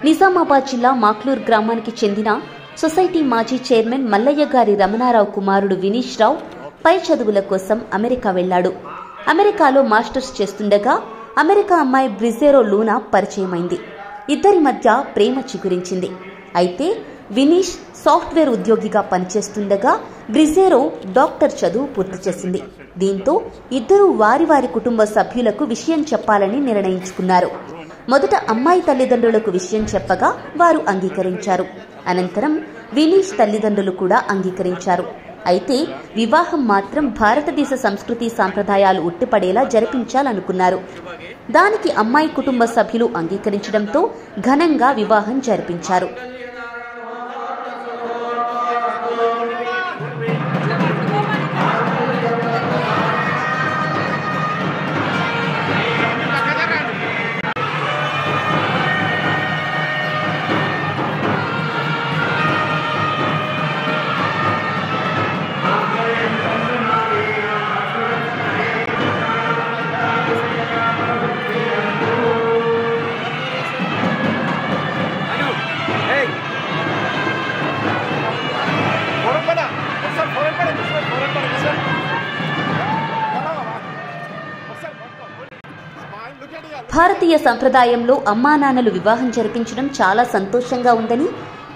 నిజామాబాద్ జిల్లా మాక్లూర్ గ్రామానికి చెందిన సొసైటీ మాజీ చైర్మన్ మల్లయ్య గారి రమణారావు కుమారుడు వినీష్ రావు పై చదువుల కోసం అమెరికా వెళ్లాడు. అమెరికాలో మాస్టర్స్ చేస్తుండగా అమెరికా అమ్మాయి బ్రిజేరో లూనా పరిచయమైంది. ఇద్దరి మధ్య ప్రేమ చిగురించింది. అయితే వినీష్ సాఫ్ట్వేర్ ఉద్యోగిగా పనిచేస్తుండగా బ్రిజేరో డాక్టర్ చదువు పూర్తి చేసింది. దీంతో ఇద్దరూ వారి వారి కుటుంబ సభ్యులకు విషయం చెప్పాలని నిర్ణయించుకున్నారు. మొదట అమ్మాయి తల్లిదండ్రులకు విషయం చెప్పగా వారు అంగీకరించారు. అనంతరం వినీష్ తల్లిదండ్రులు కూడా అంగీకరించారు. అయితే వివాహం మాత్రం భారతదేశ సంస్కృతి సాంప్రదాయాలు ఉట్టిపడేలా జరిపించాలనుకున్నారు. దానికి అమ్మాయి కుటుంబ సభ్యులు అంగీకరించడంతో ఘనంగా వివాహం జరిపించారు. భారతీయ సంప్రదాయంలో అమ్మానాన్నలు వివాహం జరిపించడం చాలా సంతోషంగా ఉందని,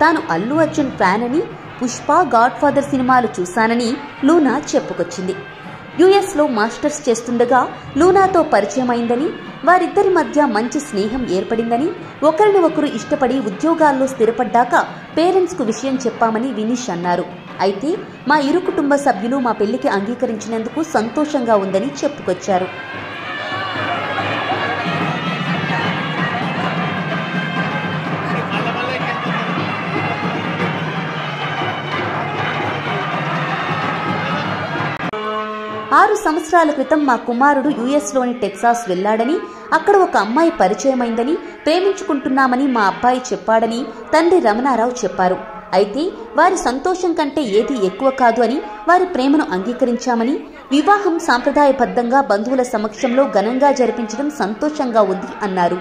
తాను అల్లు అర్జున్ ఫ్యాన్ అని, పుష్ప, గాడ్ ఫాదర్ సినిమాలు చూశానని లూనా చెప్పుకొచ్చింది. యుఎస్లో మాస్టర్స్ చేస్తుండగా లూనాతో పరిచయమైందని, వారిద్దరి మధ్య మంచి స్నేహం ఏర్పడిందని, ఒకరిని ఒకరు ఇష్టపడి ఉద్యోగాల్లో స్థిరపడ్డాక పేరెంట్స్కు విషయం చెప్పామని వినీష్ అన్నారు. అయితే మా ఇరు కుటుంబ సభ్యులు మా పెళ్లికి అంగీకరించినందుకు సంతోషంగా ఉందని చెప్పుకొచ్చారు. ఆరు సంవత్సరాల క్రితం మా కుమారుడు యుఎస్లోని టెక్సాస్ వెళ్లాడని, అక్కడ ఒక అమ్మాయి పరిచయమైందని, ప్రేమించుకుంటున్నామని మా అబ్బాయి చెప్పాడని తండ్రి రమణారావు చెప్పారు. అయితే వారి సంతోషం కంటే ఏదీ ఎక్కువ కాదు అని, వారి ప్రేమను అంగీకరించామని, వివాహం సాంప్రదాయబద్ధంగా బంధువుల సమక్షంలో ఘనంగా జరిపించడం సంతోషంగా ఉంది అన్నారు.